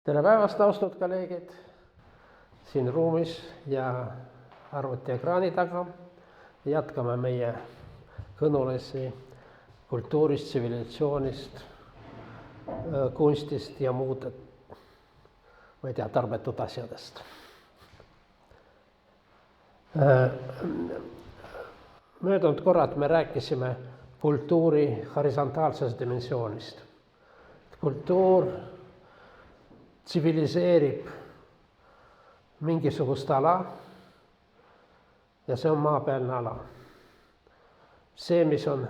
Tere päevast, austatud kolleegid siin ruumis ja arvutiekraani taga. Jätkame meie kõnulisi kultuurist, tsivilisatsioonist, kunstist ja muud, tarbetud asjadest. Möödunud korrad me rääkisime kultuuri horisontaalsest dimensioonist. Kultuur tsiviliseerib mingisugust ala ja see on maapealne ala. See, mis on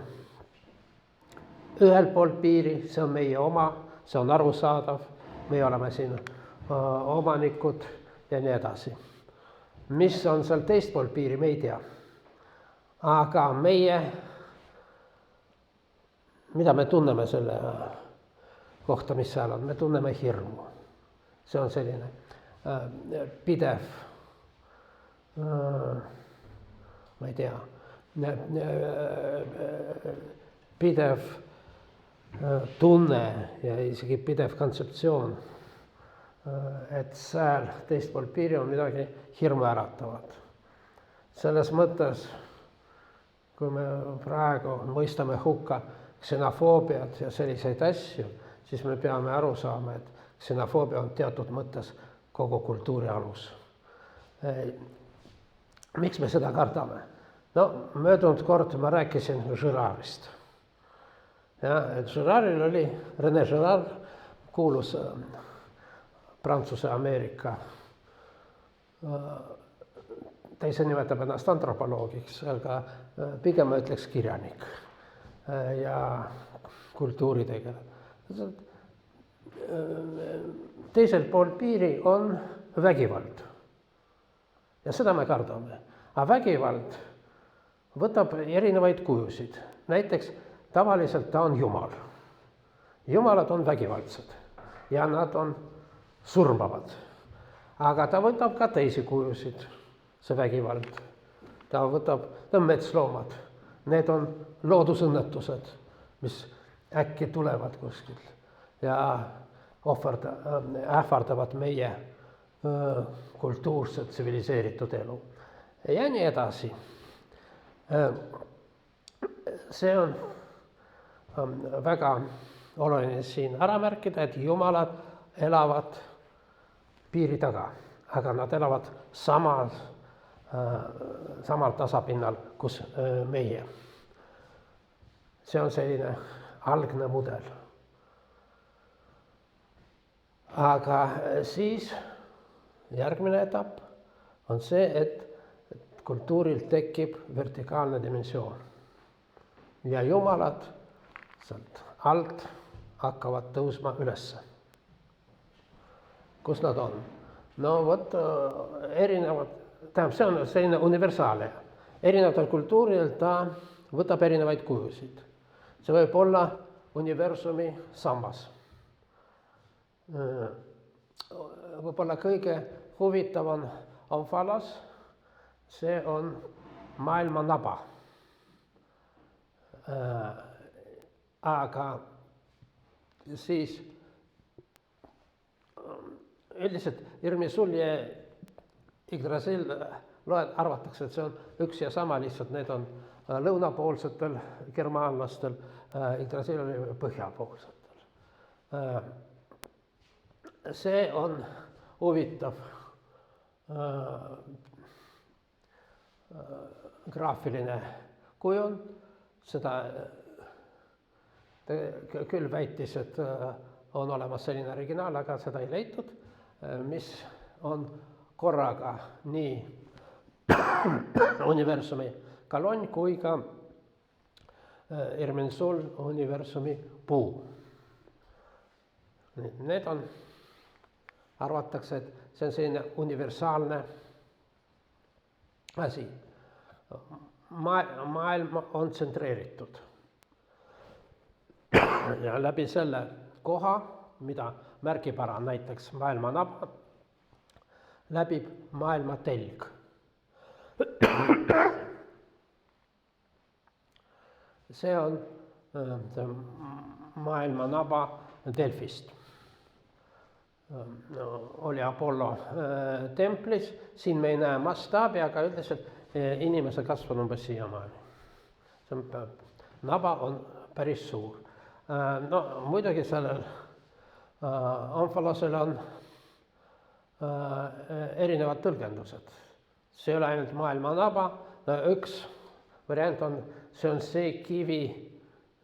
ühel pool piiri, see on meie oma, see on arusaadav, me oleme siin omanikud ja nii edasi. Mis on seal teist pool piiri, me ei tea. Aga meie, mida me tunneme selle kohta, mis seal on, me tunneme hirmu. See on selline pidev, ma ei tea, pidev tunne ja isegi pidev kontseptsioon, et seal teist pool piiri on midagi hirmu äratavat. Selles mõttes, kui me praegu mõistame hukka ksenofoobiat ja selliseid asju, siis me peame aru saama, et ksenofoobia on teatud mõttes kogu kultuuri alus. Miks me seda kardame? Möödunud kord ma rääkisin Girardist. Girardil oli, René Girard, kuulus Prantsuse-Ameerika, ta ise nimetab ennast antropoloogiks, aga pigem ma ütleks kirjanik ja kultuuritegelane. Teisel pool piiri on vägivald ja seda me kardame. Aga vägivald võtab erinevaid kujusid. Näiteks tavaliselt ta on jumal. Jumalad on vägivaldsed ja nad on surmavad. Aga ta võtab ka teisi kujusid, see vägivald. Ta on metsloomad. Need on loodusõnnetused, mis äkki tulevad kuskilt ja ähvardavad meie kultuurset, tsiviliseeritud elu. Ja nii edasi. See on väga oluline siin ära märkida, et jumalad elavad piiri taga, aga nad elavad samal tasapinnal, kus meie. See on selline algne mudel. Aga siis järgmine etapp on see, et kultuuril tekib vertikaalne dimensioon. Ja jumalad sealt alt hakkavad tõusma ülesse. Kus nad on? Erinevad, see on selline universaalne. Erinevatel kultuuridel ta võtab erinevaid kujusid. See võib olla universumi sammas. Võib-olla kõige huvitavam on Falas, see on maailma naba. Aga siis üldiselt Irmisul ja Yggdrasil arvatakse, et see on üks ja sama, lihtsalt need on lõunapoolsetel germaanlastel, Yggdrasil oli põhjapoolsetel. See on huvitav graafiline kujund. Seda küll väitis, et on olemas selline originaal, aga seda ei leitud, mis on korraga nii universumi kolonn kui ka Irminsul universumi puu. Need on, arvatakse, et see on selline universaalne asi. Maailm on tsentreeritud. Ja läbi selle koha, mida märgib ära näiteks maailma naba, läbib maailma telg. See on maailma naba Delfist. oli Apollo templis, siin me ei näe mastaabi, aga üldiselt inimese kasv on umbes siiamaani. See on, naba on päris suur. No muidugi sellel omfalosel on erinevad tõlgendused. See ei ole ainult maailma naba, üks variant on, see on see kivi,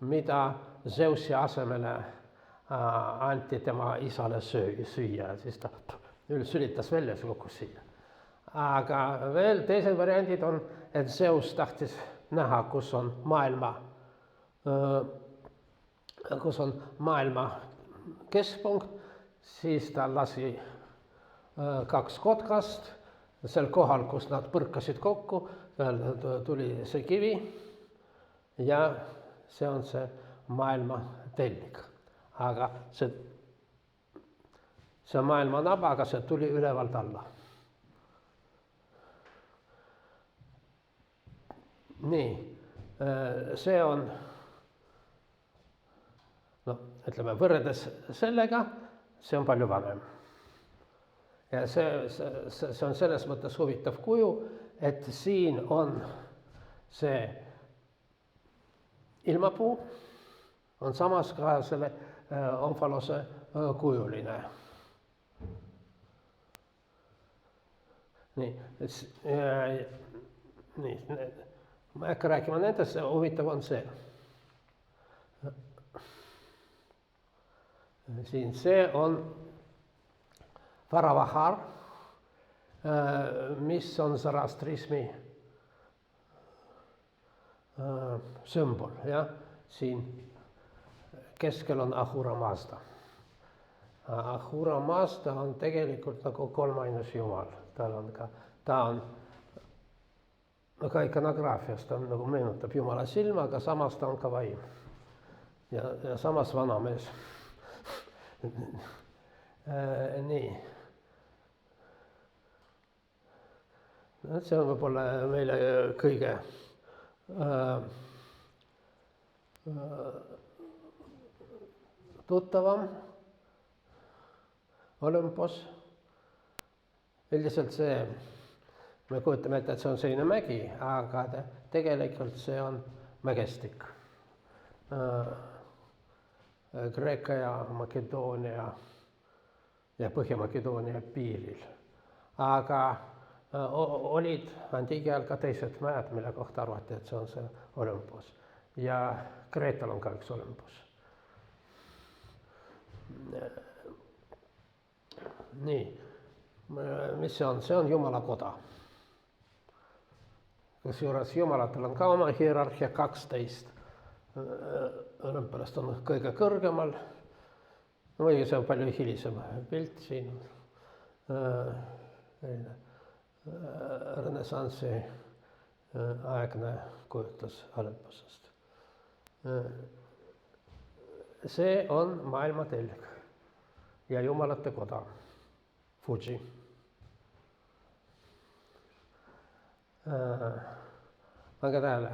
mida Zeusi asemele anti tema isale süüa, siis ta sülitas välja, see kukkus siia. Aga veel teised variandid on, et Zeus tahtis näha, kus on maailma keskpunkt, siis ta lasi 2 kotkast, sel kohal, kus nad põrkasid kokku, tuli see kivi ja see on see maailma tellik. Aga see on maailma naba, aga see tuli ülevalt alla. Nii, see on, ütleme, võrreldes sellega, see on palju vanem. Ja see on selles mõttes huvitav kuju, et siin on see ilmapuu, on samas ka selle omfalose kujuline. Nii, ma ei hakka rääkima nendest, huvitav on see. Siin see on Varavahar, mis on sarastrismi sümbol, jah, siin keskel on Ahura Mazda. Ahura Mazda on tegelikult nagu kolmainus jumal, ta on ka ikonograafias, ta on, nagu meenutab jumala silma, aga samas ta on ka vaim ja samas vanamees. Nii. See on võib-olla meile kõige tuttavam Olümpos. Üldiselt see, me kujutame ette, et see on selline mägi, aga tegelikult see on mägestik. Kreeka ja Makedoonia ja Põhja-Makedoonia piiril. Aga olid antiigi ajal ka teised mäed, mille kohta arvati, et see on see Olümpos. Ja Kreetal on ka üks Olümpos. Nii, mis see on? See on Jumala koda. Kusjuures Jumalatel on ka oma hierarhia 12. Olümpalast on kõige kõrgemal. Muidugi see on palju hilisem pilt siin. Renessansi aegne kujutlus Olümpusest. See on maailma telg ja jumalate koda, Fuji. Pange tähele,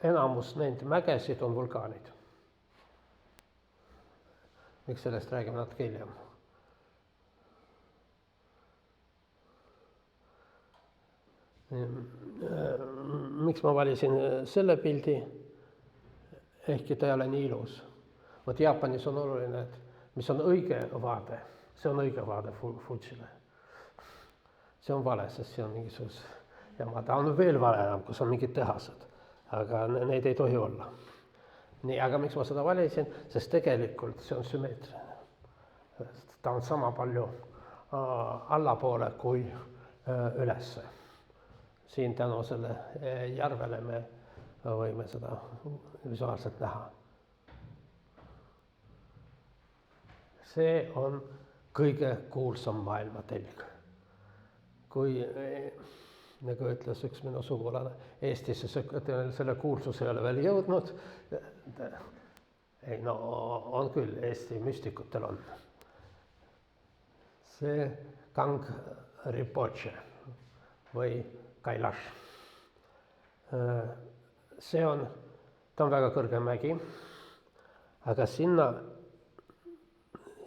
enamus neid mägesid on vulkaanid. Miks sellest räägime natuke hiljem? Miks ma valisin selle pildi, ehkki ta ei ole nii ilus. Vot Jaapanis on oluline, et mis on õige vaade, see on õige vaade Fujile. See on vale, sest see on mingisuguse jama. Ta on veel valem, kus on mingid tehased, aga neid ei tohi olla. Nii, aga miks ma seda valisin? Sest tegelikult see on sümmeetriline. Ta on sama palju allapoole kui ülesse. Siin tänu selle järvele me võime seda visuaalselt näha. See on kõige kuulsam maailma telg. Kui, nagu ütles üks minu sugulane, Eestisse selle kuulsus ei ole veel jõudnud. Ei, no on küll, Eesti müstikutel on. See Kang Rinpoche või Kailash. See on, ta on väga kõrge mägi, aga sinna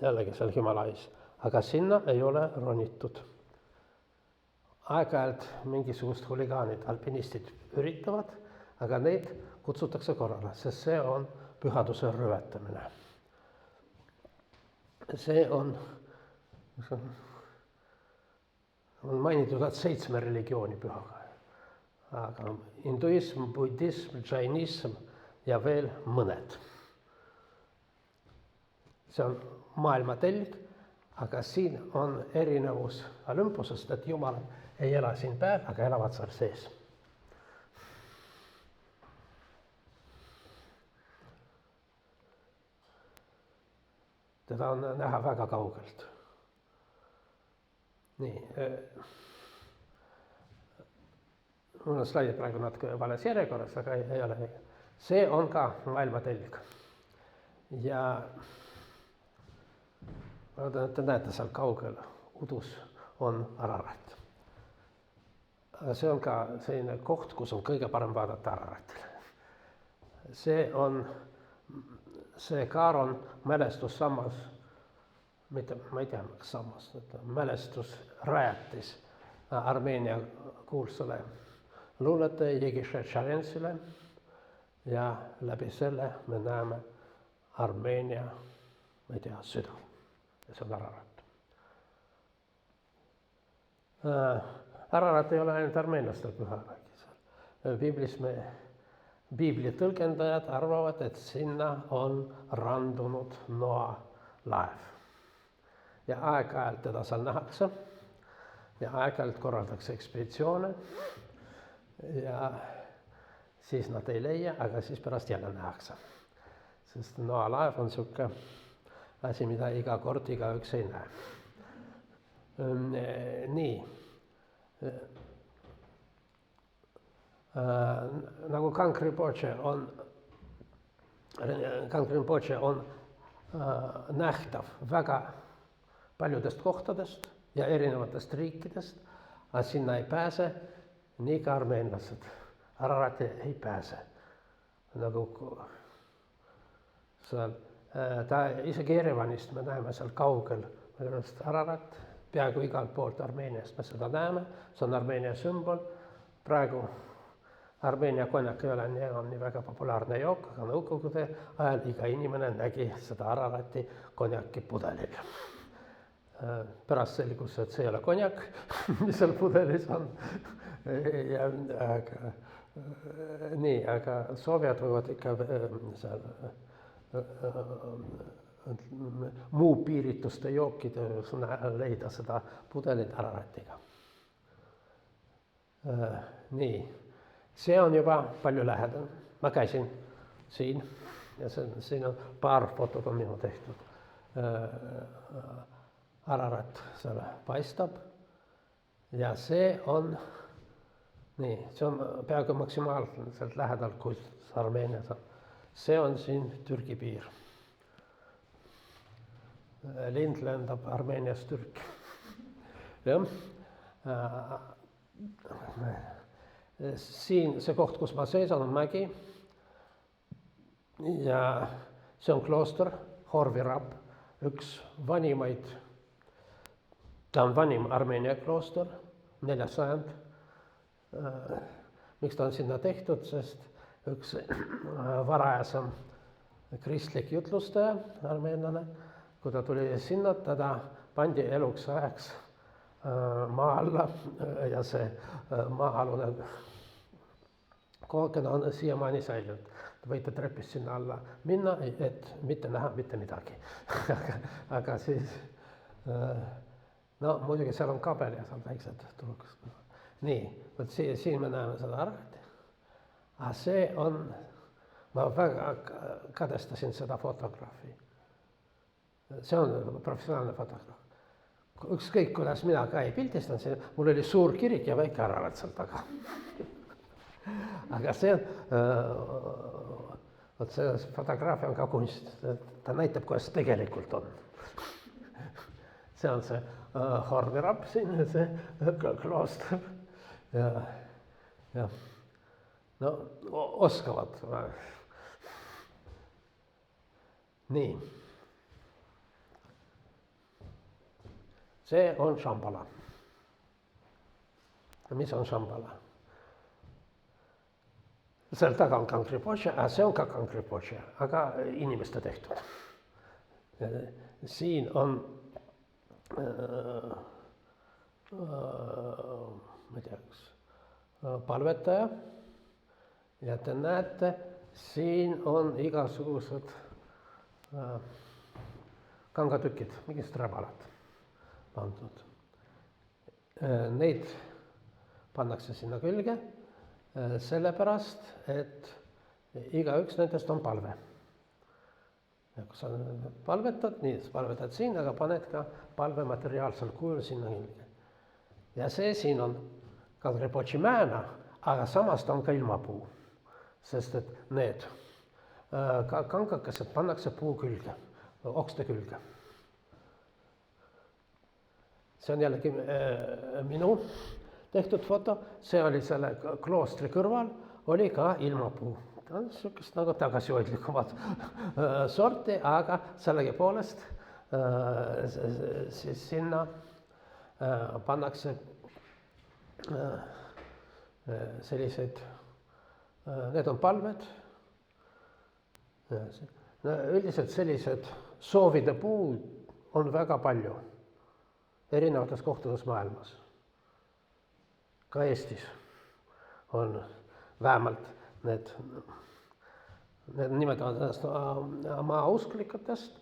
jällegi seal Himalais, aga sinna ei ole ronitud. Aeg-ajalt mingisugust huligaanid, alpinistid üritavad, aga neid kutsutakse korrale, sest see on pühaduse rüvetamine. See on mainitud, et 7 religiooni pühaga, aga hinduism, budism, džainism ja veel mõned. See on maailma telg, aga siin on erinevus Olümpusest, et jumalad ei ela siin peal, aga elavad seal sees. Teda on näha väga kaugelt. Nii. Mul on slaidid praegu natuke vales järjekorras, aga ei ole. See on ka maailma telg. Ja te näete seal kaugel udus on Ararat. See on ka selline koht, kus on kõige parem vaadata Araratile. See kaar on mälestussammas, mitte, ma ei tea, kas sammas, mälestusrajatis Armeenia kuulsale luuletaja Yegishe Tšarensile ja läbi selle me näeme Armeenia, ma ei tea, süda. Ja see on Ararat. Ararat ei ole ainult armeenlastel püha. Piibli tõlgendajad arvavad, et sinna on randunud Noa laev. Ja aeg-ajalt teda seal nähakse ja aeg-ajalt korraldatakse ekspeditsioone ja siis nad ei leia, aga siis pärast jälle nähakse. Sest Noa laev on selline asi, mida iga kord igaüks ei näe. Nii. Nagu Kankrinpoche on nähtav väga paljudest kohtadest ja erinevatest riikidest, aga sinna ei pääse nii ka armeenlased. Ararati ei pääse. Nagu seal, isegi Jerevanist me näeme seal kaugel Ararat, peaaegu igalt poolt Armeeniast me seda näeme, see on Armeenia sümbol. Praegu Armeenia konjak ei ole nii väga populaarne jook, aga nõukogude ajal iga inimene nägi seda Ararati konjaki pudelil. Pärast selgus, et see ei ole konjak, mis seal pudelis on. Aga soovijad võivad ikka seal muu piirituste jookide leida seda pudelit Araratiga. Nii. See on juba palju lähedal. Ma käisin siin ja siin on paar fotot on minu tehtud. Ararat seal paistab ja see on peaaegu maksimaalselt lähedal, kui Armeenias on. See on siin Türgi piir. Lind lendab Armeeniast Türki. Siin see koht, kus ma seisan, on mägi ja see on klooster, Horvirab, üks vanimaid, ta on vanim Armeenia klooster, 4. sajand. Miks ta on sinna tehtud, sest üks varajasem kristlik jutlustaja, armeenlane, kui ta tuli sinna, teda pandi eluks ajaks maa alla ja see maa-alune kooken on siiamaani säilinud. Te võite trepist sinna alla minna, et mitte näha mitte midagi. Aga siis, muidugi seal on kabel ja seal väiksed tulukust. Nii, võt siin me näeme seda Ararati. Aga see on, ma väga kadestasin seda fotograafi. See on professionaalne fotograaf. Ükskõik, kuidas mina ka ei pildistan, mul oli suur kirik ja väike Ararat seal taga. Aga see fotograafia on ka kunst, ta näitab, kuidas tegelikult on. See on see Horvirab siin, see klooster. Ja, oskavad. Nii. see on Shambhala. Mis on Shambhala? Seal taga on Kangrinpoche, aga see on ka Kangrinpoche, aga inimeste tehtud. Siin on ma ei tea, kas palvetaja ja te näete, siin on igasugused kangatükid, mingid räbalad pandud. Neid pannakse sinna külge sellepärast, et igaüks nendest on palve. Ja kui sa palvetad, nii palvetad siin, aga paned ka palve materiaalsel kujul sinna külge. Ja see siin on Kangrinpoche mäena, aga samas ta on ka ilmapuu, sest et need kangakesed pannakse puu külge, okste külge. See on jällegi minu tehtud foto, see oli selle kloostri kõrval, oli ka ilmapuu. Ta on niisugust nagu tagasihoidlikumad sorti, aga sellegipoolest siis sinna pannakse selliseid, need on palved. Üldiselt sellised soovide puud on väga palju erinevates kohtades maailmas. Ka Eestis on vähemalt need nimetavad ennast maausklikutest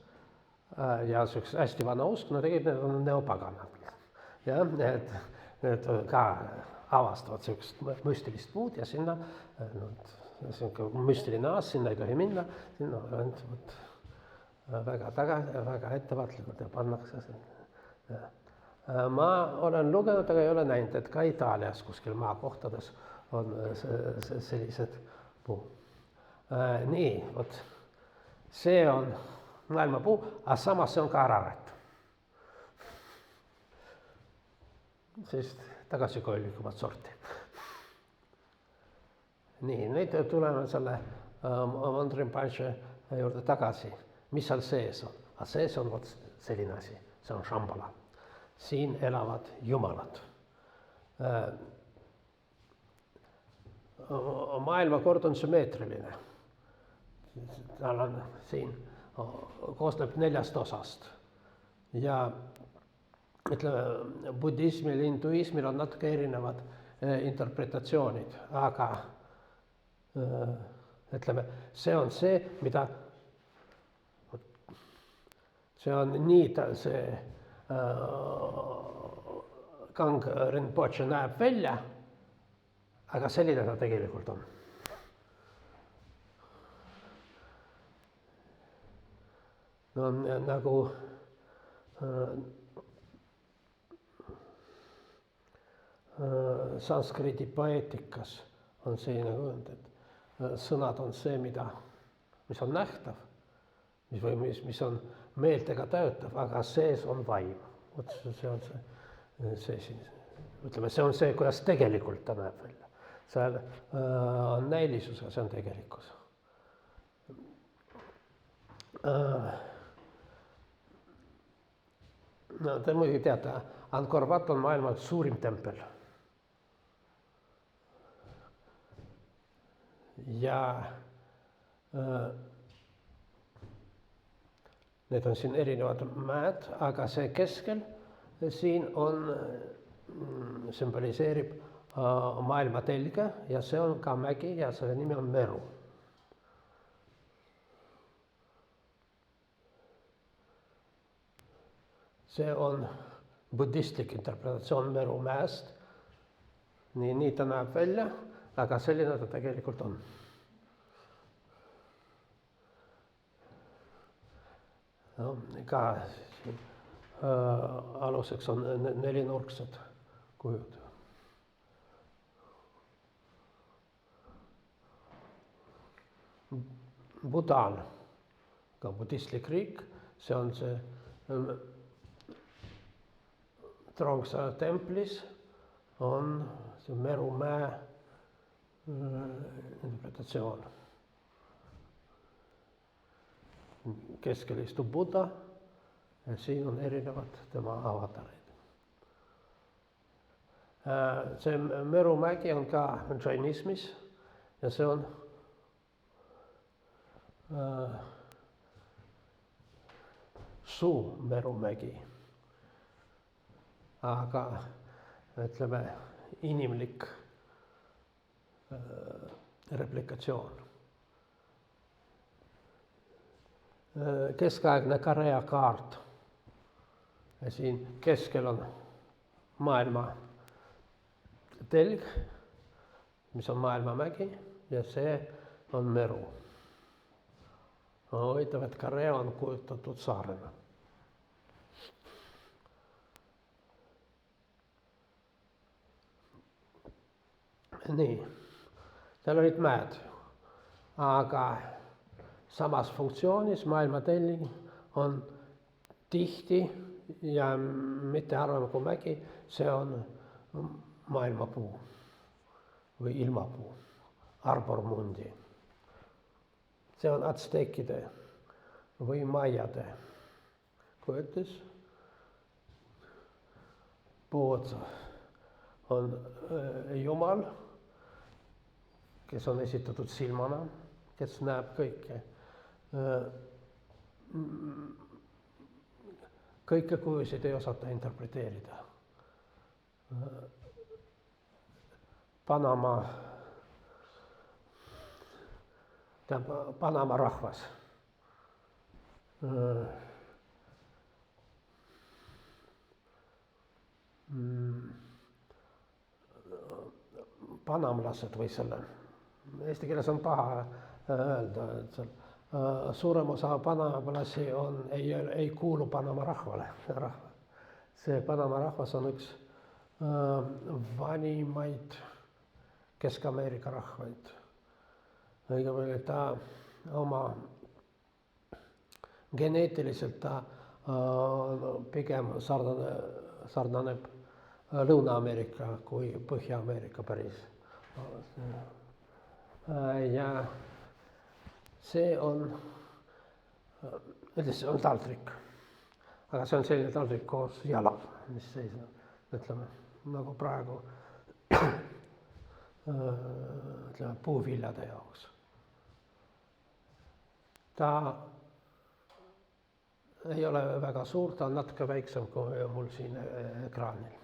ja sellised hästi vana usk, no tegelikult need on neopaganad. Ja need ka avastavad sellised müstilist puud ja sinna müstiline aas, sinna ei tohi minna, sinna on väga ettevaatlikult ja pannakse sinna. Ma olen lugenud, aga ei ole näinud, et ka Itaalias kuskil maakohtades on sellised puu. Nii, vot see on maailmapuu, aga samas see on ka ararat. Sellist tagasihoidlikumat sorti. Nii, nüüd tuleme selle Kangrinpoche juurde tagasi. Mis seal sees on? Aga sees on vot selline asi, see on Shambhala. Siin elavad jumalad. Maailmakord on sümmeetriline. Tal on siin, koosneb 4 osast. Ja ütleme, budismil, hinduismil on natuke erinevad interpretatsioonid, aga ütleme, see on see, mida see on nii see Kangrinpoche näeb välja, aga selline ta tegelikult on. No nagu sanskriti poeetikas on selline kujund, et sõnad on see, mis on nähtav, mis on meeltega töötav, aga sees on vaim. Vot see on see siin, ütleme, see on see, kuidas tegelikult ta näeb välja. Seal on näilisus, aga see on tegelikkus. No, te muidugi teate, Angkor Wat on maailma suurim tempel. Ja need on siin erinevad mäed, aga see keskel siin on, sümboliseerib maailma telge ja see on ka mägi ja selle nimi on Meru. See on budistlik interpretatsioon Meru mäest. Nii ta näeb välja, aga selline ta tegelikult on. No, ka aluseks on 4-nurksed kujud. Bhutan, ka budistlik riik, see on see Trongsa templis on see Merumäe interpretatsioon. Keskel istub Buddha ja siin on erinevad tema avatarid. See Mõrumägi on ka džainismis ja see on Suu-Mõrumägi. Aga ütleme, inimlik replikatsioon. Keskaegne Korea kaart. Ja siin keskel on maailma telg, mis on maailmamägi ja see on Mõru. Huvitav, et Korea on kujutatud saarena. Nii, seal olid mäed, aga samas funktsioonis maailmatelg on tihti ja mitte harvem kui mägi, see on maailmapuu või ilmapuu, arbor mundi. See on atsteekide või maiade kujutis. Puu otsas on Jumal, kes on esitatud silmana, kes näeb kõike. Kõike kujusid ei osata interpreteerida. Panama rahvas. Panamlased või selle, eesti keeles on paha öelda, et seal suurem osa panamlasi ei kuulu Panama rahvale. See Panama rahvas on üks vanimaid Kesk-Ameerika rahvaid. Õigemini ta oma geneetiliselt ta pigem sarnaneb Lõuna-Ameerika kui Põhja-Ameerika päris. Ja see on taldrik, aga see on selline taldrik koos jala, mis seisab, ütleme, nagu praegu puuviljade jaoks. Ta ei ole väga suur, ta on natuke väiksem kui mul siin ekraanil.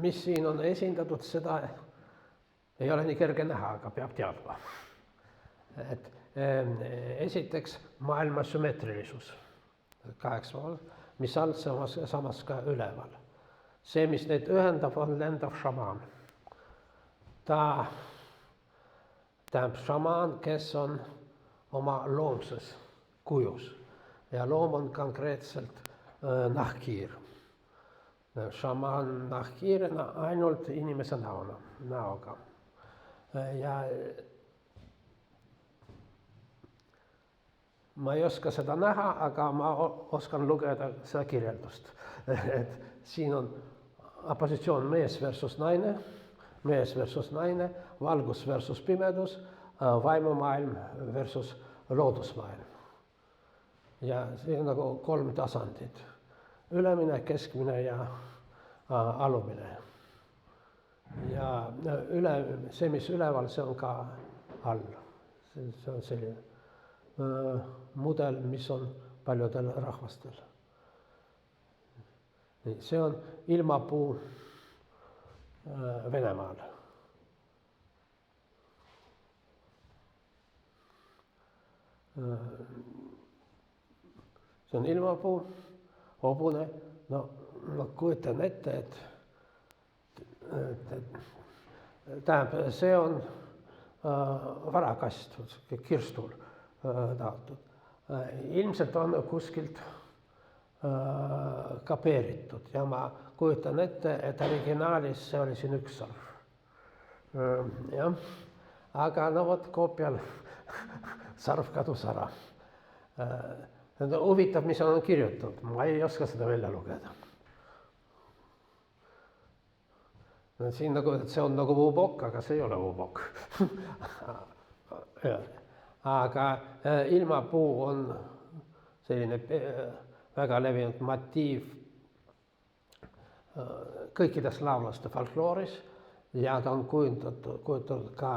Mis siin on esindatud, seda ei ole nii kerge näha, aga peab teadma. Et esiteks maailma sümmetrilisus, 8 pool, mis all samas ka üleval. See, mis neid ühendab, on lendav šamaan. Ta tähendab šamaan, kes on oma loomses kujus ja loom on konkreetselt nahkhiir. Šamaan nahkhiirena ainult inimese näoga. Ja ma ei oska seda näha, aga ma oskan lugeda seda kirjeldust. Et siin on opositsioon mees versus naine, valgus versus pimedus, vaimumaailm versus loodusmaailm. Ja see on nagu 3 tasandit. Ülemine, keskmine ja alumine. Ja see, mis üleval, see on ka all. See on selline mudel, mis on paljudel rahvastel. See on ilmapuu Venemaal. See on ilmapuu, hobune, no kujutan ette, et tähendab, see on varakast, kirstul taotud. Ilmselt on kuskilt kapeeritud ja ma kujutan ette, et originaalis see oli siin üks sarv. Ja. Aga no vot koopial sarv kadus ära. Huvitav, mis on kirjutatud, ma ei oska seda välja lugeda. Siin nagu, et see on nagu ubok, aga see ei ole ubok. Aga ilmapuu on selline väga levinud motiiv kõikide slaavlaste folklooris ja ta on kujutatud ka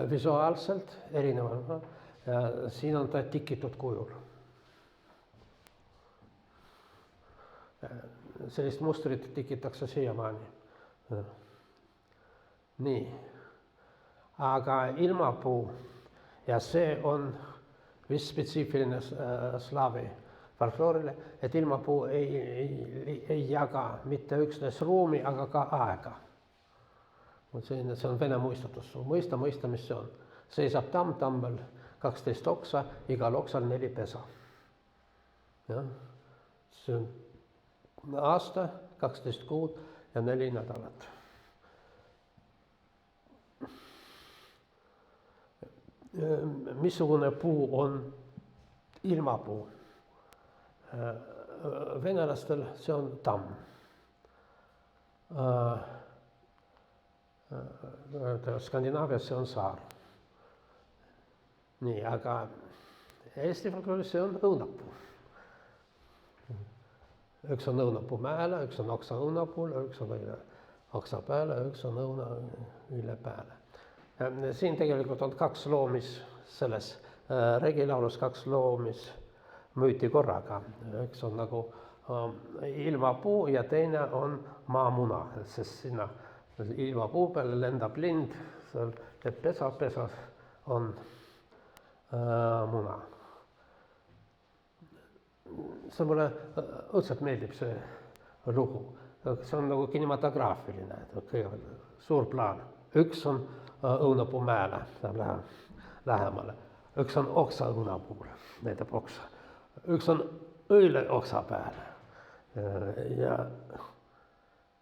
visuaalselt erineval. Siin on ta tikitud kujul. Sellist mustrit tikitakse siiamaani. Nii. Aga ilmapuu ja see on vist spetsiifiline slaavi folkloorile, et ilmapuu ei jaga mitte üksnes ruumi, aga ka aega. See on vene muistutus. Mõista, mis see on. Seisab tammel 12 oksa, igal oksal 4 pesa. Ja? See on aasta, 12 kuud ja 4 nädalat. Missugune puu on ilmapuu? Venelastel see on tamm. Skandinaavias see on saar. Nii, aga Eesti folklooris see on õunapuu. Üks on õunapuu mäele, üks on oksa õunapuul, üks on oksa pääle, üks on õuna üle pääle. Siin tegelikult on 2 loomis selles regilaulus 2 loomis müüti korraga. Üks on nagu ilmapuu ja teine on maamuna, sest sinna ilmapuu peale lendab lind, et pesas on muna. See mulle õudselt meeldib see lugu. See on nagu kinematograafiline, suur plaan. Üks on õunapuu mäele, lähemale. Üks on oksa õunapuul, näitab oksa. Üks on õile oksa pääle. Ja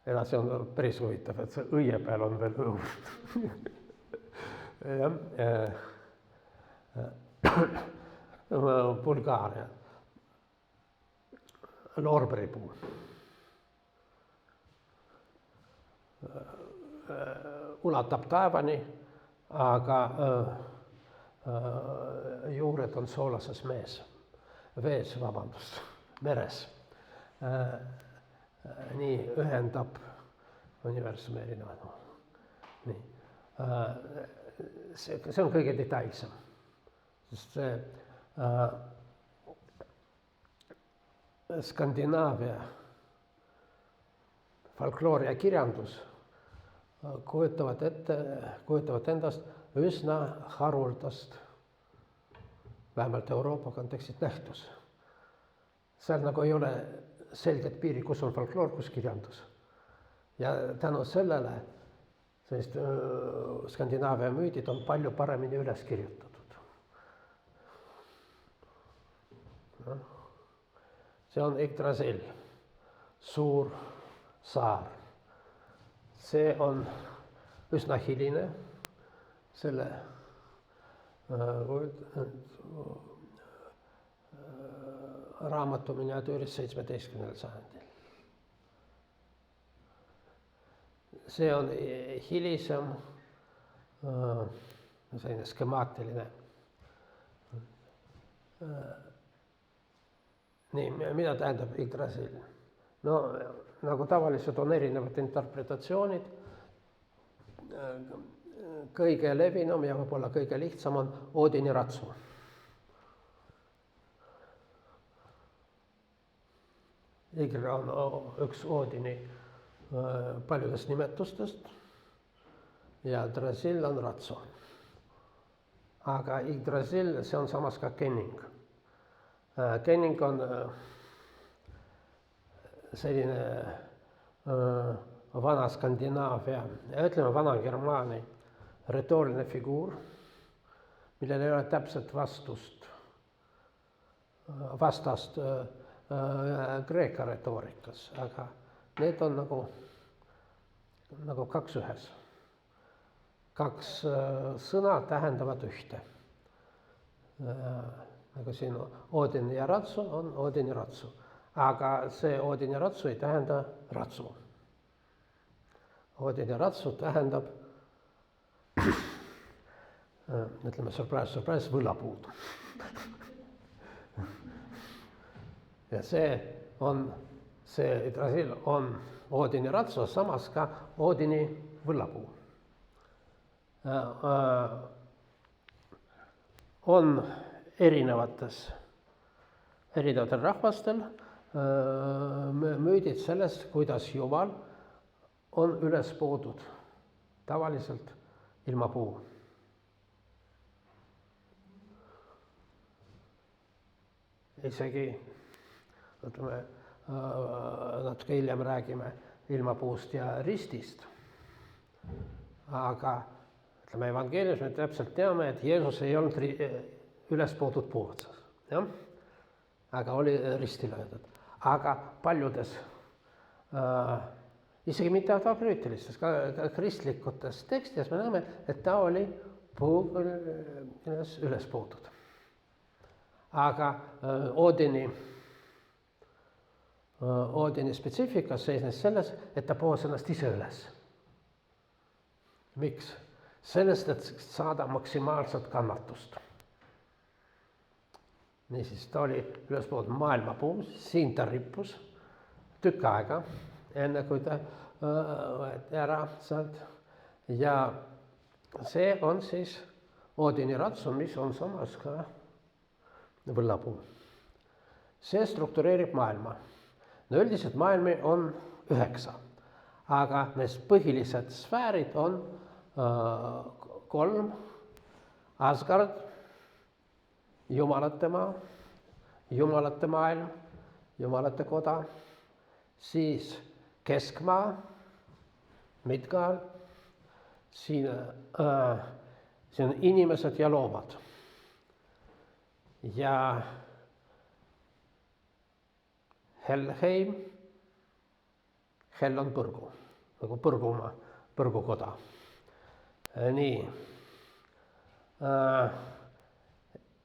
edasi on päris huvitav, et see õie peal on veel õun. Bulgaaria. Loorberipuu. Ulatab taevani, aga juured on soolases vees, meres. Nii ühendab universumi erinevad. Nii. See on kõige detailsem, sest see Skandinaavia folkloor ja kirjandus kujutavad endast üsna haruldast, vähemalt Euroopa kontekstis nähtus. Seal nagu ei ole selget piiri, kus on folkloor, kus kirjandus. Ja tänu sellele Skandinaavia müüdid on palju paremini üles kirjutatud. See on Yggdrasil, suur saar. See on üsna hiline, selle raamatu miniatüüris 17. sajandil. See on hilisem, selline skemaatiline. Nii, mida tähendab Yggdrasil? No, nagu tavaliselt on erinevad interpretatsioonid. Kõige levinum ja võib-olla kõige lihtsam on Oodini ratsu. Ygr on üks Oodini paljudest nimetustest ja Drasil on ratsu. Aga Yggdrasil, see on samas ka kenning. Kenning on selline vana Skandinaavia, ütleme vana Germaani retooriline figuur, millel ei ole täpselt vastast Kreeka retoorikas, aga need on nagu 2 ühes. 2 sõna tähendavad ühte. Nagu siin Oodin ja ratsu on Oodin ja ratsu, aga see Oodin ja ratsu ei tähenda ratsu. Oodin ja ratsu tähendab, ütleme surprise, võlapuud. Ja see Yggdrasil on Oodini ratsus, samas ka Oodini võllapuu. On erinevatel rahvastel müüdid sellest, kuidas Jumal on üles poodud tavaliselt ilma puu. Isegi, ütleme, natuke hiljem räägime ilmapuust ja ristist. Aga ütleme, evangeeliumis me täpselt teame, et Jeesus ei olnud üles poodud puu otsas. Ja? Aga oli risti löödud. Aga paljudes, isegi mitte apokrüütilistes, ka kristlikutes tekstides me näeme, et ta oli üles poodud. Aga Oodini spetsiifikas seisnes selles, et ta poos ennast ise üles. Miks? Sellest, et saada maksimaalset kannatust. Niisiis, ta oli üles poodud maailmapuus, siin ta rippus tükk aega, enne kui ta võeti ära sealt. Ja see on siis Oodini ratsu, mis on samas ka võllapuu. See struktureerib maailma. No üldiselt maailmi on 9, aga need põhilised sfäärid on 3. Asgard, jumalate maa, jumalate maailm, jumalate koda, siis keskmaa, Midgard, siin on inimesed ja loomad. Ja Helheim, Hell on põrgu, nagu põrgumaa, põrgukoda. Nii.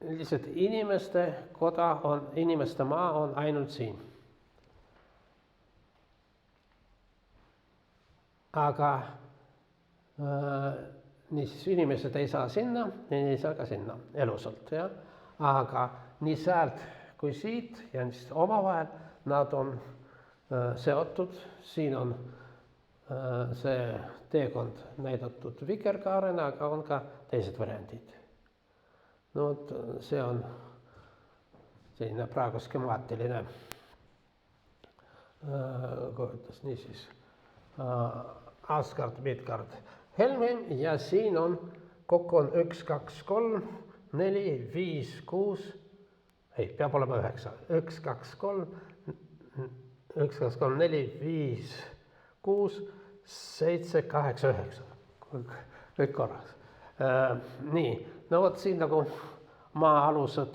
Lihtsalt inimeste koda on, inimeste maa on ainult siin. Aga niisiis inimesed ei saa sinna, ei saa ka sinna elusalt, jah. Aga nii sealt kui siit ja omavahel nad on seotud, siin on see teekond näidatud vikerkaarena, aga on ka teised variandid. No see on selline praegu skemaatiline kohutus, niisiis Asgard, Midgard, Helheim ja siin on kokku on 1, 2, 3, 4, 5, 6, ei, peab olema 9. 1, 2, 3, 1, 2, 3, 4, 5, 6, 7, 8, 9. Kõik korras. Nii, no vot siin nagu maa-alused,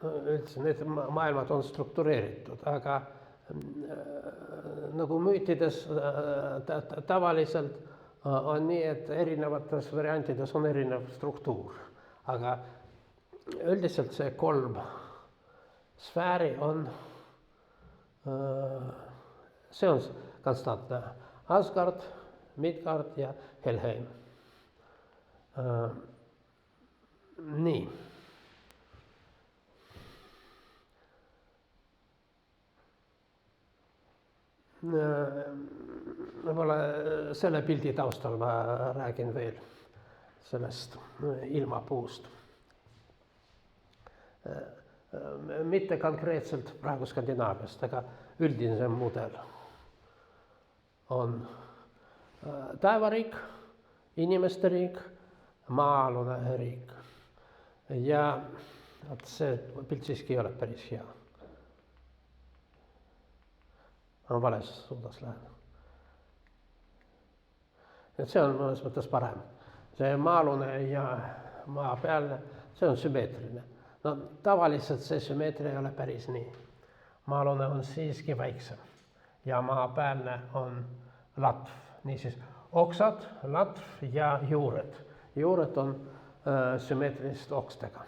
üldse need maailmad on struktureeritud, aga nagu müütides tavaliselt on nii, et erinevates variantides on erinev struktuur, aga üldiselt see 3 sfääri on, see on konstantne. Asgard, Midgard ja Helheim. Nii. Võib-olla selle pildi taustal ma räägin veel sellest ilmapuust. Mitte konkreetselt praegu Skandinaaviast, aga üldine mudel on taevariik, inimeste riik, maa-alune riik. Ja see pilt siiski ei ole päris hea. On vales suunas lähen. Et see on mõnes mõttes parem. See maa-alune ja maa-pealne, see on sümmeetriline. No tavaliselt see sümmeetria ei ole päris nii. Maa-alune on siiski väiksem ja maa-pealne on latv. Niisiis oksad, latv ja juured. Juured on sümmeetriliste okstega.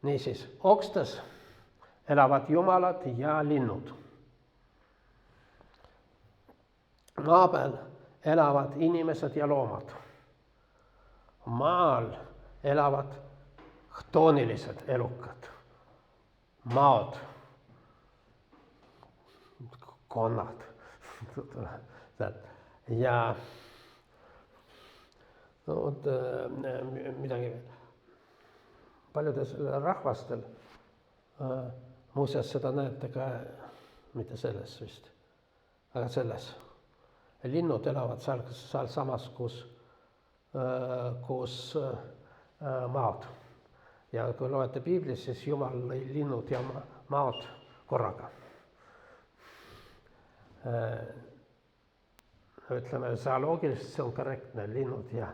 Niisiis okstes elavad jumalad ja linnud. Maa peal elavad inimesed ja loomad. Maal elavad toonilised elukad, maod, konnad ja no, midagi paljudes rahvastel, muuseas seda näete ka, mitte selles vist, aga selles. Linnud elavad seal samas, kus maod. Ja kui loete piiblis, siis Jumal lõi linnud ja maod korraga. Ütleme, zooloogiliselt see on korrektne, linnud ja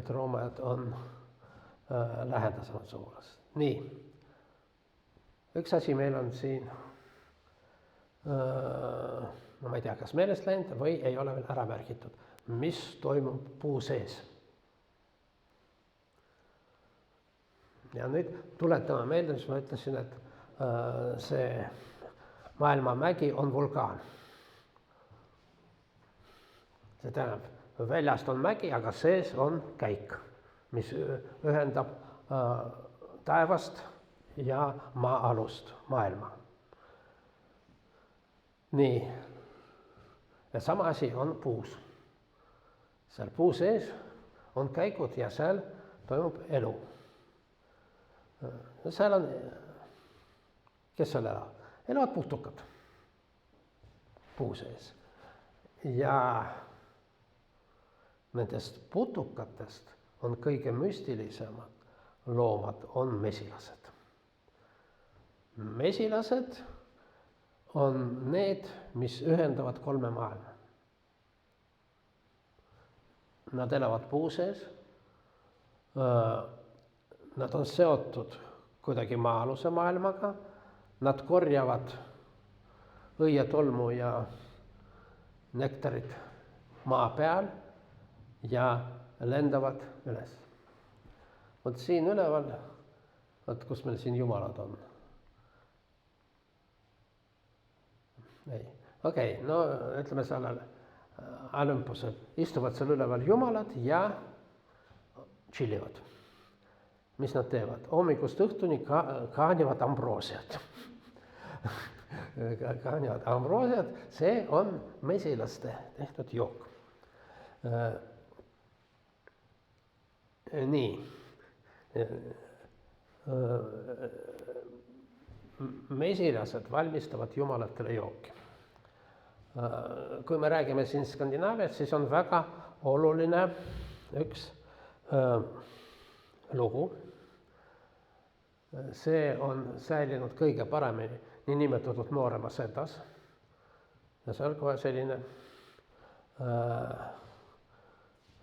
droomad on lähedasemad sugulased. Nii, üks asi meil on siin, no ma ei tea, kas meelest läinud või ei ole veel ära märgitud, mis toimub puu sees. Ja nüüd tuletame meelde, mis ma ütlesin, et see maailmamägi on vulkaan. See tähendab, väljast on mägi, aga sees on käik, mis ühendab taevast ja maa-alust, maailma. Nii, ja sama asi on puus. Seal puu sees on käikud ja seal toimub elu. Seal on, kes seal elavad? Elavad putukad puu sees. Ja nendest putukatest on kõige müstilisemad loomad on mesilased. Mesilased on need, mis ühendavad kolme maailma. Nad elavad puu sees, nad on seotud kuidagi maa-aluse maailmaga, nad korjavad õietolmu ja nektarit maa peal ja lendavad üles. Vot siin üleval, kus meil siin jumalad on. Ei, okei, no ütleme sellele Olümpusel istuvad seal üleval jumalad ja chillivad. Mis nad teevad? Hommikust õhtuni kaanivad ambroosiat. Kaanivad ambroosiat, see on mesilaste tehtud jook. Nii. Mesilased valmistavad jumalatele jooki. Kui me räägime siin Skandinaaviat, siis on väga oluline üks lugu. See on säilinud kõige paremini niinimetatud nooremas edas. Ja see on kohe selline,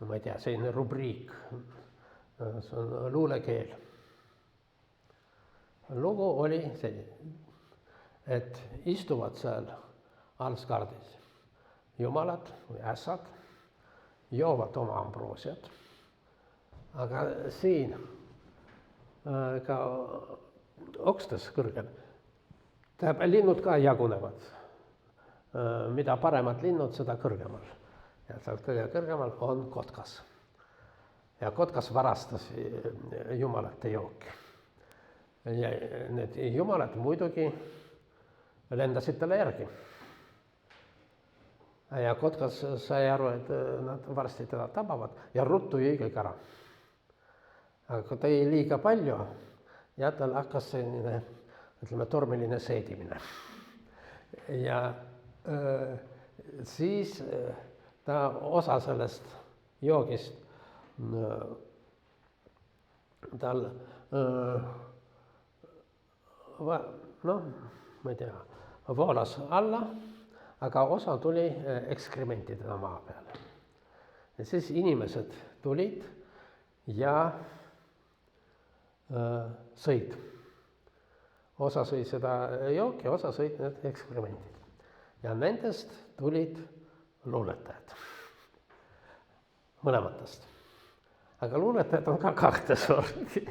ma ei tea, selline rubriik, see on luulekeel. Lugu oli selline, et istuvad seal Alskardis jumalad või ässad, joovad oma ambroosiat, aga siin ka okstes kõrgel, linnud ka jagunevad. Mida paremad linnud, seda kõrgemal. Ja sealt kõige kõrgemal on kotkas. Ja kotkas varastas jumalate jooki. Ja need jumalad muidugi lendasid talle järgi. Ja kotkas sai aru, et nad varsti teda tabavad ja ruttu jõi kõik ära. Aga kui ta jäi liiga palju ja tal hakkas selline, ütleme, tormiline seedimine. Ja siis ta osa sellest joogist tal noh, ma ei tea, voolas alla, aga osa tuli ekskrementidena maa peale. Ja siis inimesed tulid ja sõid. Osa sõi seda jooki, osa sõid need ekskremendid. Ja nendest tulid luuletajad. Mõlematest. Aga luuletajad on ka kahte sorti.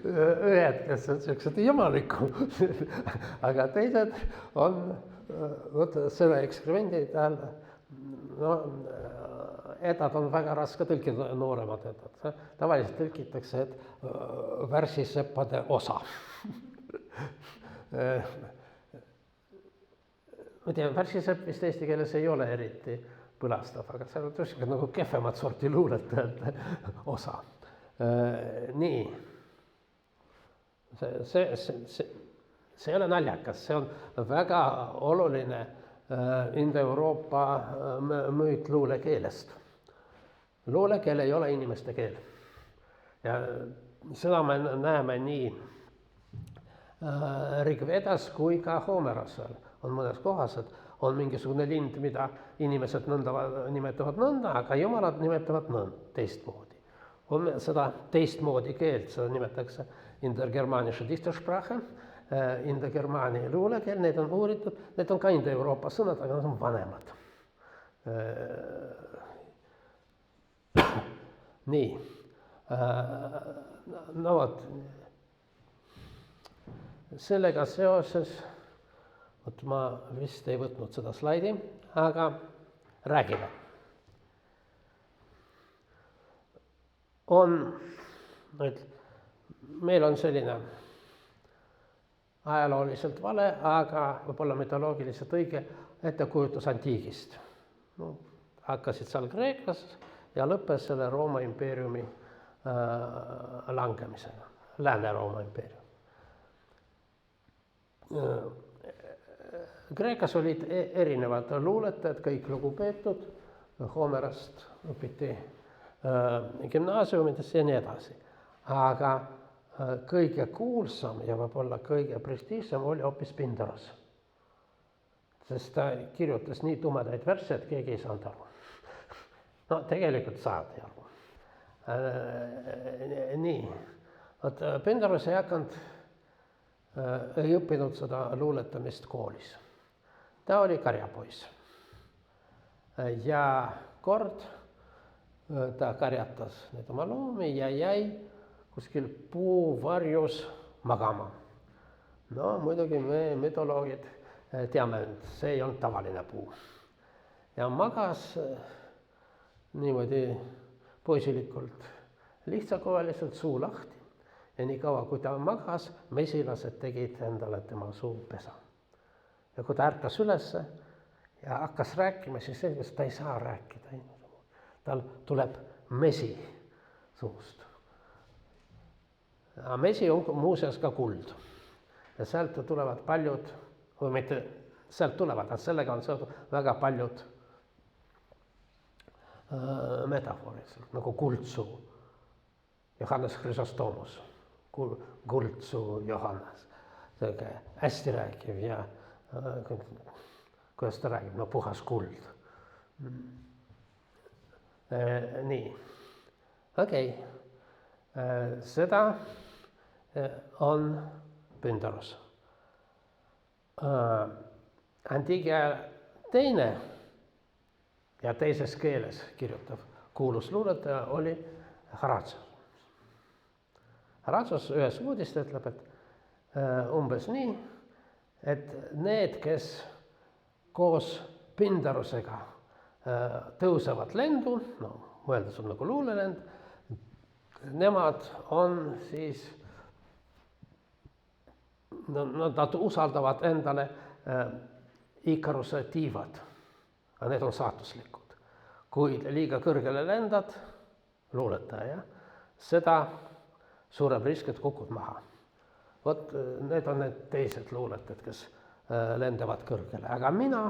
Ühed, kes on sellised jumalikud, aga teised on selle ekskremendi tal edad on väga raske tõlkida, nooremad edad. Tavaliselt tõlkitakse, et värsiseppade osa. Ma tean, värsisepp vist eesti keeles ei ole eriti põlastav, aga seal on tõesti nagu kehvemat sorti luuletajate osa. Nii. See ei ole naljakas, see on väga oluline Indoeuroopa müüt luulekeelest. Luulekeel ei ole inimeste keel. Ja seda me näeme nii Rigvedas kui ka Homerosel. On mõnes kohas, et on mingisugune lind, mida inimesed nimetavad nõnda, aga jumalad nimetavad teistmoodi. On seda teistmoodi keelt, seda nimetatakse indogermanische Dichtersprache, indogermaani luulekeel, need on uuritud, need on ka Indoeuroopa sõnad, aga nad on vanemad. Nii, no vot, sellega seoses, vot ma vist ei võtnud seda slaidi, aga räägime. Meil on selline ajalooliselt vale, aga võib-olla mütoloogiliselt õige ettekujutus antiigist. No, hakkasid seal Kreekas ja lõppes selle Rooma impeeriumi langemisega, Lääne-Rooma impeerium. Kreekas olid erinevad luuletajad, kõik lugupeetud, Homerost õpiti gümnaasiumides ja nii edasi. Aga kõige kuulsam ja võib-olla kõige prestiižsem oli hoopis Pindaros. Sest ta kirjutas nii tumedaid verse, et keegi ei saanud aru. No tegelikult saadi aru. Nii, Pindaros ei õppinud seda luuletamist koolis. Ta oli karjapoiss. Ja kord ta karjatas need oma loomi ja jäi kuskil puuvarjus magama. No muidugi me mütoloogid teame, et see ei olnud tavaline puu. Ja magas niimoodi poisilikult, lihtsakoeliselt suu lahti. Ja nii kaua, kui ta magas, mesilased tegid endale tema suupesa. Ja kui ta ärkas ülesse ja hakkas rääkima, siis selgus, et ta ei saa rääkida. Tal tuleb mesi suust. Aga mesi on muuseas ka kuld. Ja sealt tulevad paljud, või mitte sealt tulevad, aga sellega on seotud väga paljud metaforiselt, nagu kuldsuu, Johannes Chrysostomus, kuldsuu Johannes, hästi räägiv ja kuidas ta räägib, no puhas kuld. Nii, okei, seda on Pindaros. Antiigia teine ja teises keeles kirjutav kuulus luuletaja oli Horatio. Horatio ühes uudist ütleb, et umbes nii, et need, kes koos Pindarosega tõusevad lendu, no mõeldes on nagu luulelend, nemad on siis, nad usaldavad endale Ikaruse tiivad, aga need on saatuslikud. Kui liiga kõrgele lendad, luuletaja, seda suurem risk, et kukud maha. Vot need on need teised luuletajad, kes lendavad kõrgele, aga mina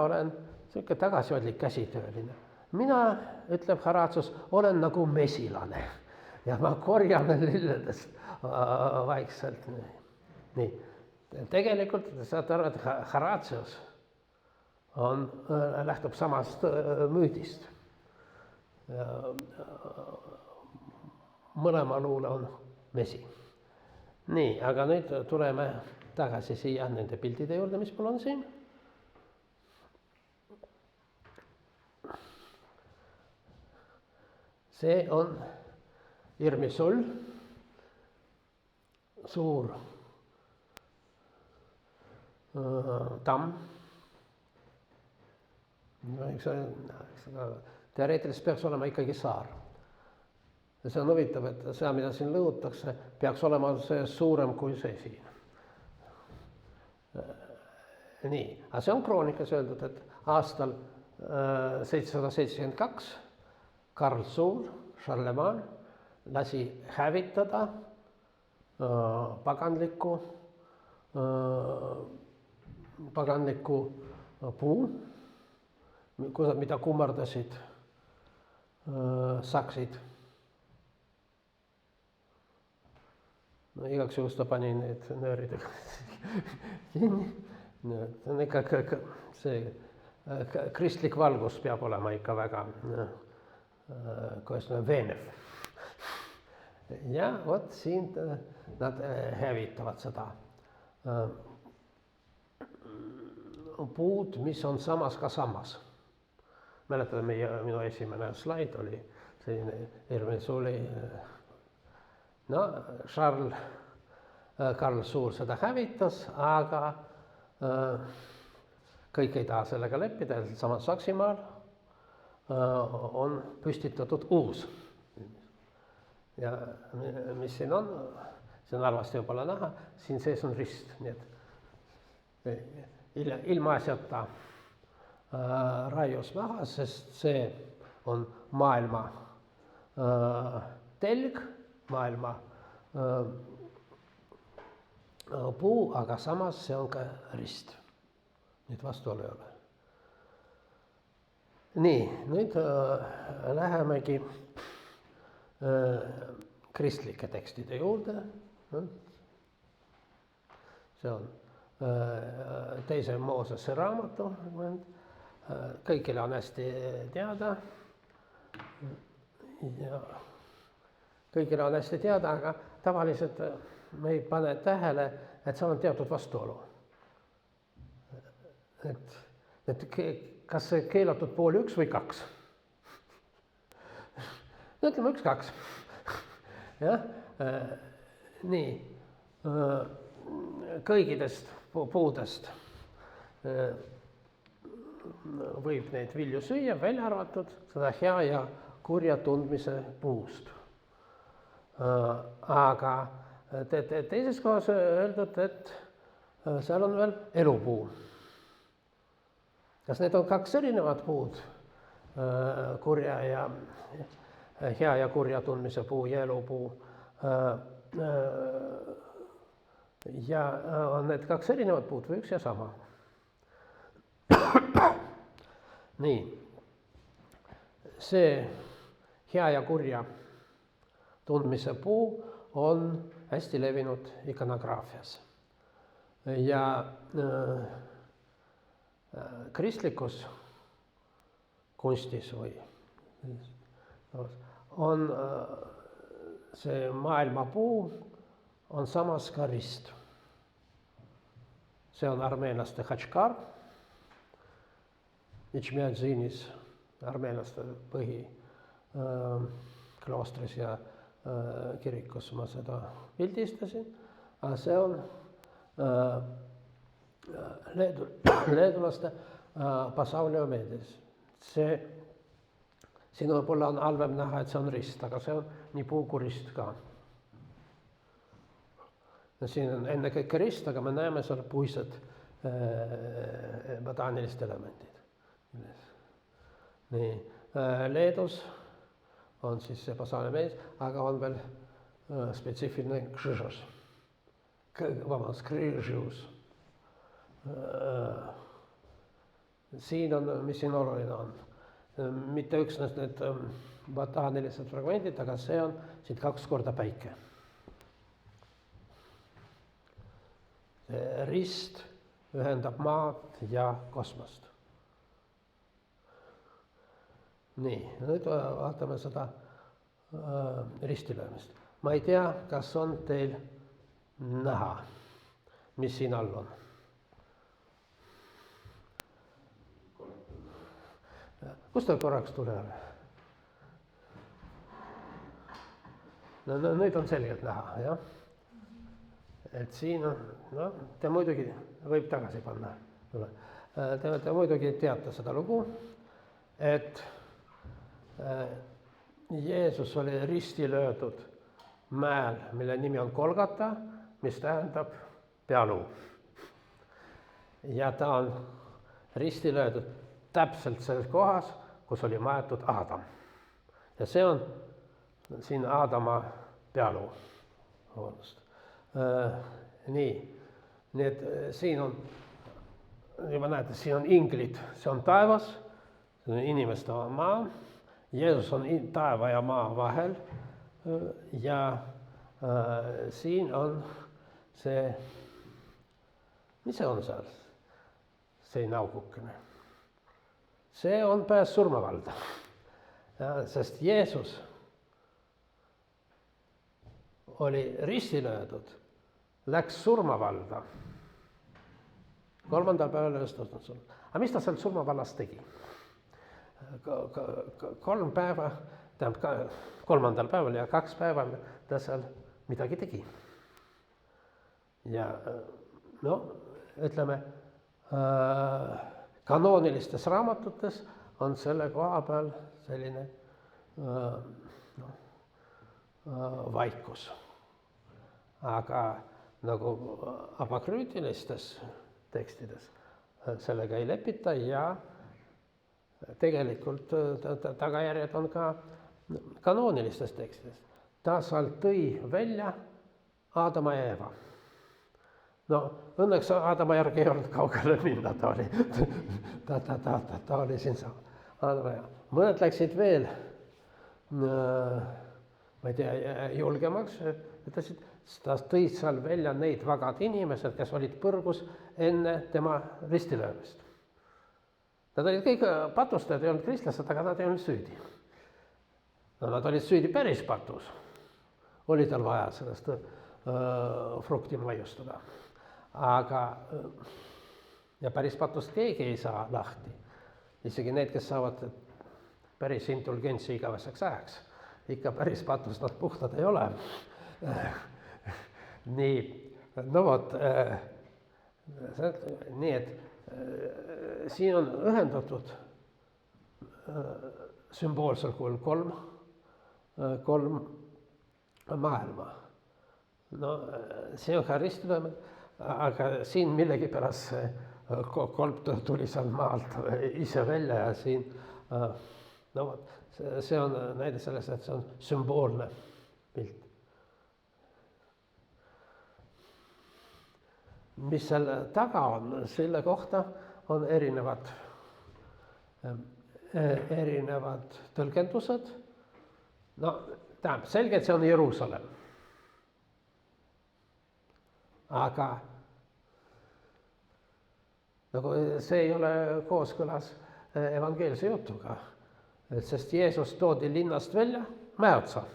olen selline tagasihoidlik käsitööline. Mina, ütleb Horatius, olen nagu mesilane ja ma korjan lilledest vaikselt. Nii. Tegelikult saad aru, et Horatius lähtub samast müüdist. Mõlema luule on mesi. Nii, aga nüüd tuleme tagasi siia nende pildide juurde, mis mul on siin. See on Irmisul, suur tamm. no eks teoreetiliselt peaks olema ikkagi saar. Ja see on huvitav, et see, mida siin lõhutakse, peaks olema see suurem kui see siin. Nii, aga see on kroonikas öeldud, et aastal 772 Karl Suur, Charlemagne, lasi hävitada paganliku puu, mida kummardasid saksid. No igaks juhus ta pani need nööridega kinni. On ikka see kristlik valgus peab olema ikka väga, kuidas me veenev. Ja vot siin nad hävitavad seda puud, mis on samas ka sammas. Mäletate, minu esimene slaid oli selline Hermes oli. No, Karl Suur seda hävitas, aga kõik ei taha sellega leppida, samas Saksimaal on püstitatud uus. Ja mis siin on halvasti võib-olla näha, siin sees on rist, nii et ilma asjata raius maha, sest see on maailma telg, maailma puu, aga samas see on ka rist. Nüüd vastuolu ei ole. Nii, nüüd lähemegi kristlike tekstide juurde. See on teise Moosese raamatu. Kõigile on hästi teada. Ja kõigile on hästi teada, aga tavaliselt me ei pane tähele, et seal on teatud vastuolu. Et kas see keelatud pool 1 või 2? No ütleme 1, 2. Jah, nii, kõigidest puudest võib neid vilju süüa, välja arvatud seda hea ja kurja tundmise puust. Aga teises kohas öeldud, et seal on veel elupuu. Kas need on 2 erinevat puud, kurja ja hea ja kurja tundmise puu ja elupuu, ja on need 2 erinevat puud või 1 ja sama? Nii, see hea ja kurja tundmise puu on hästi levinud ikonograafias. Ja kristlikus kunstis või on see maailmapuu on samas ka rist. See on armeenlaste Hatškar, Ičmiadžinis, armeenlaste põhiklaostris ja kirikus ma seda pildistasin, aga see on leedulaste Pasauliomeedis. Siin võib-olla on halvem näha, et see on rist, aga see on nii puu kui rist ka. Ja siin on ennekõike rist, aga me näeme seal puised botaanilised elemendid. Nii, Leedus on siis see Pasauliomeedis, aga on veel spetsiifiline křižos. Křižus. Siin on, mis siin oluline on, mitte üksnes need botaanilised fragmendid, aga see on siin 2 korda päike. Rist ühendab maad ja kosmost. Nii, nüüd vaatame seda ristilöömist. Ma ei tea, kas on teil näha, mis siin all on. Kust ta korraks tuleb? No nüüd on selgelt näha, jah. Et siin on, no, te muidugi võib tagasi panna. Te muidugi teate seda lugu. et Jeesus oli risti löödud mäel, mille nimi on Golgata, mis tähendab pealuu. Ja ta on risti löödud täpselt selles kohas, kus oli maetud Aadam. Ja see on siin Aadama pealuu. Nii et siin on, juba näete, siin on inglid, see on taevas, see on inimeste maa, Jeesus on taeva ja maa vahel ja siin on see, mis see on seal, see naukukene? See on pääs surmavalda, sest Jeesus oli risti löödud, läks surmavalda. 3. päeval üles tõstnud sul. Aga mis ta seal surmavallas tegi? 3 päeva, tähendab 3. päeval ja 2 päeva ta seal midagi tegi. Ja no, ütleme, kanoonilistes raamatutes on selle koha peal selline vaikus. Aga nagu apokrüütilistes tekstides sellega ei lepita ja tegelikult tagajärjed on ka kanoonilistes tekstides. Ta seal tõi välja Aadama ja Eeva. No õnneks Aadama järgi ei olnud kaugele minna, ta oli siin Aadama ja mõned läksid veel, ma ei tea, julgemaks, ütlesid, ta tõi seal välja neid vagad inimesed, kes olid põrgus enne tema ristilöömist. Nad olid kõik patustajad, ei olnud kristlased, aga nad ei olnud süüdi. No nad olid süüdi päris patus. Oli tal vaja sellest frukti maiustada. Aga ja päris patust keegi ei saa lahti. Isegi need, kes saavad päris indulgentsi igaveseks ajaks. Ikka päris patust nad puhtad ei ole. Nii, no vot, nii et siin on ühendatud sümboolsel kujul kolm maailma. No see on ka ristilöömine, aga siin millegipärast see kolm tuli seal maalt ise välja ja siin, no vot, see on näide sellest, et see on sümboolne pilt. Mis seal taga on, selle kohta on erinevad tõlgendused. No tähendab, selgelt see on Jeruusalemm. Aga nagu see ei ole kooskõlas evangeelse jutuga, sest Jeesus toodi linnast välja mäe otsa.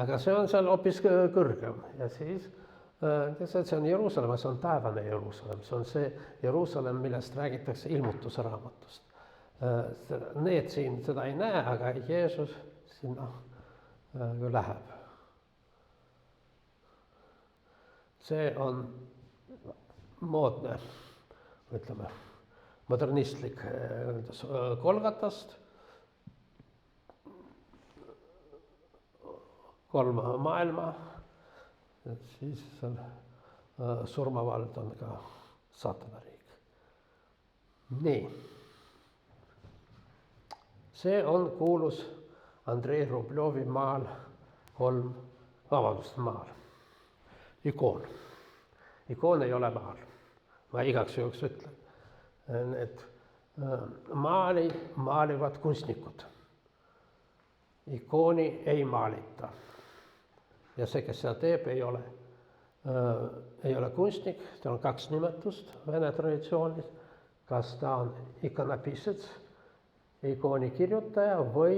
Aga see on seal hoopis kõrgem ja siis see on Jeruusalemm, see on taevane Jeruusalemm, see on see Jeruusalemm, millest räägitakse ilmutuse raamatust. Need siin seda ei näe, aga Jeesus sinna läheb. See on moodne, ütleme, modernistlik Golgatast, kolm maailma, siis seal surmavald on ka saatanariik. Nii. See on kuulus Andrei Rubljovi maal maal. Ikoon. Ikoon ei ole maal. Ma igaks juhuks ütlen. Et maalivad kunstnikud. Ikooni ei maalita. Ja see, kes seda teeb, ei ole kunstnik. Tal on kaks nimetust vene traditsioonis. Kas ta on ikonopisets, ikooni kirjutaja või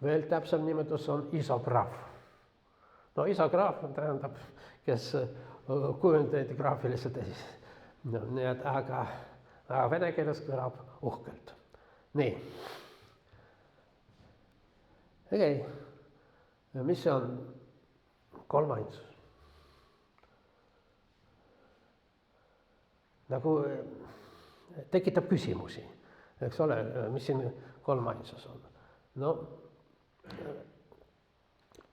veel täpsem nimetus on isograaf. No isograaf tähendab, kes kujundajaid graafiliselt esitab. No, nii et aga vene keeles kõlab uhkelt. Nii. Okei. Mis see on kolmainsus? Nagu tekitab küsimusi. eks ole, mis siin kolmainsus on? No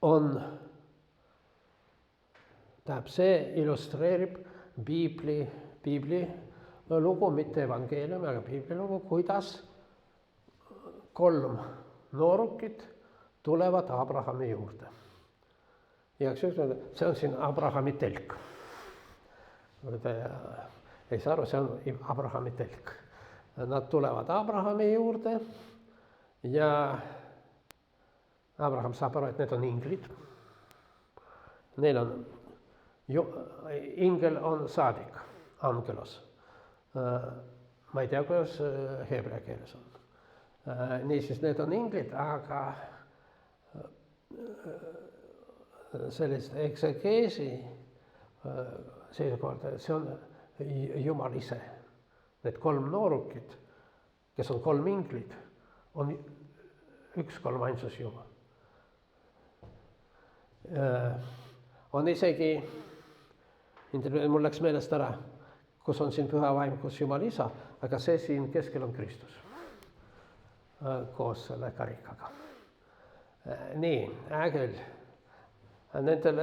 on, tähendab, see illustreerib piibli lugu, mitte evangeeliumi, aga piibli lugu, kuidas 3 noorukit tulevad Abrahami juurde. Ja see on siin Abrahami telk. Ei saa aru, see on Abrahami telk. Nad tulevad Abrahami juurde ja Abraham saab aru, et need on inglid. Neil on, ingel on saadik, angelos. Ma ei tea, kuidas heebrea keeles on. Niisiis, need on inglid, aga sellist eksegeesi seisukohalt, et see on Jumal ise. Need 3 noorukid, kes on 3 inglit, on üks kolmainsus Jumal. On isegi, mul läks meelest ära, kus on siin püha vaim, kus Jumal isa, aga see siin keskel on Kristus koos selle karikaga. Nii, hea küll. Nendel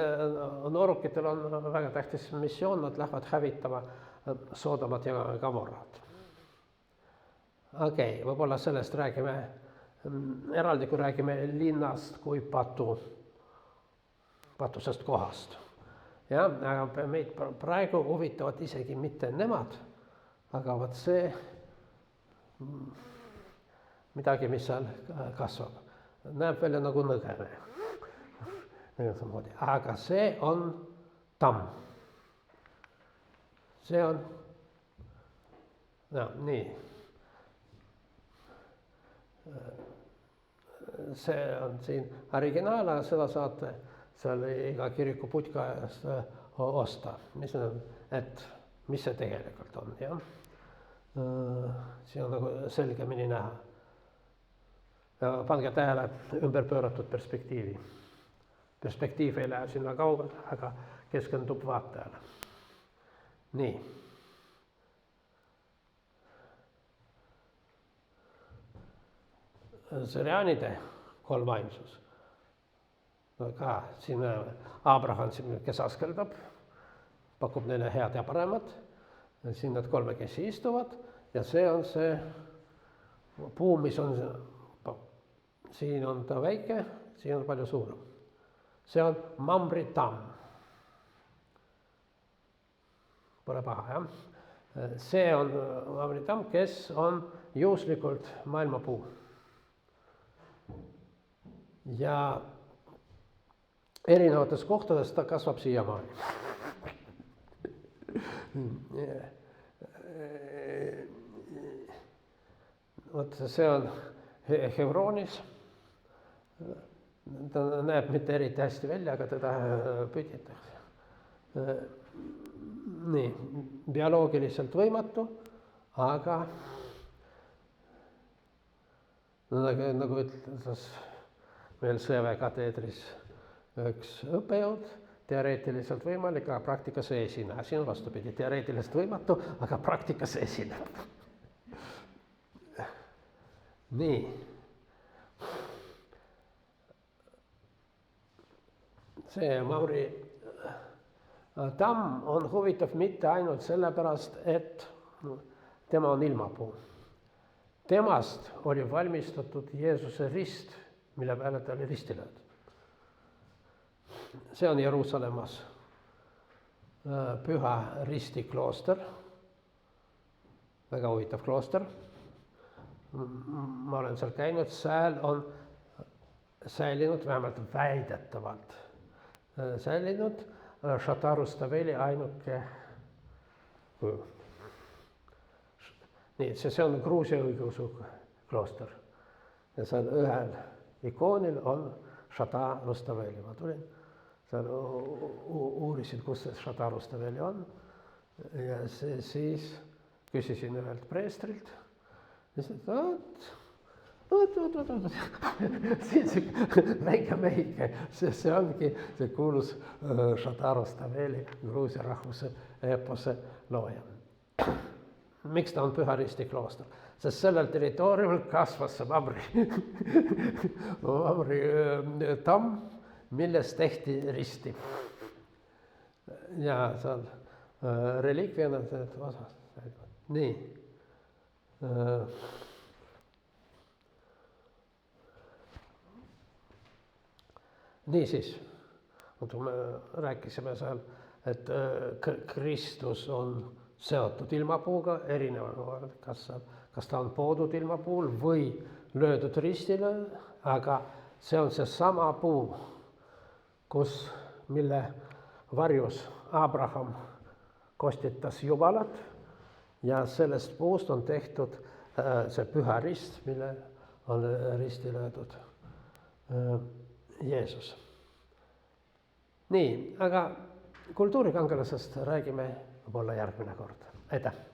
noorukitel on väga tähtis missioon, nad lähevad hävitama Soodomat ja Gomorrat. Okei, võib-olla sellest räägime eraldi, kui räägime linnast kui patusest kohast. Ja, aga meid praegu huvitavad isegi mitte nemad, aga võt see midagi, mis seal kasvab. Näeb välja nagu nõgene. Aga see on tamm. See on, no nii. See on siin originaal, aga seda saate seal iga kiriku putka eest osta. Mis see tegelikult on, jah? Siin on nagu selgemini näha. Pange tähele ümber pööratud perspektiivi. Perspektiiv ei lähe sinna kaugele, aga keskendub vaatajale. Nii. Sõrianide kolmainsus. Ka siin Abraham, kes askeldab, pakub neile head ja paremat. Siin nad 3 istuvad ja see on see puu, mis on, siin on ta väike, siin on palju suurem. See on Mamre tamm. Pole paha, jah? See on Mamre tamm, kes on juhuslikult maailmapuu. Ja erinevates kohtades ta kasvab siiamaani. Vot see on Hebroonis. Ta näeb mitte eriti hästi välja, aga teda pütitakse. Nii, bioloogiliselt võimatu, aga nagu ütles meil sõjaväekateedris üks õppejõud, teoreetiliselt võimalik, aga praktikas ei esine. Siin on vastupidi, teoreetiliselt võimatu, aga praktikas esineb. Nii. See Mamre tamm on huvitav mitte ainult sellepärast, et tema on ilmapuu. Temast oli valmistatud Jeesuse rist, mille peale ta oli ristilööd. See on Jeruusalemmas Püha Risti klooster. Väga huvitav klooster. Ma olen seal käinud, seal on säilinud, vähemalt väidetavalt säilinud Šata Rustaveli ainuke kuju. Nii, see on Gruusia õigeusu klooster. Ja seal ühel ikoonil on Šata Rustaveli. Ma tulin, seal uurisin, kus see Šata Rustaveli on. Ja siis küsisin ühelt preestrilt. Ja siis, oot. Siis väike mehike, see ongi see kuulus Šata Rustaveli Gruusia rahvuse epose looja. Miks ta on Püha Risti klooster? sest sellel territooriumil kasvas see Mamri tamm, millest tehti risti. Ja seal reliikviana osas. Nii. Niisiis, me rääkisime seal, et Kristus on seotud ilmapuuga, erinevalt, kas ta on poodud ilmapuul või löödud ristile, aga see on seesama puu, mille varjus Abraham kostitas Jumalat ja sellest puust on tehtud see püha rist, mille on risti löödud Jeesus. Nii, aga kultuurikangelasest räägime võib-olla järgmine kord. Aitäh!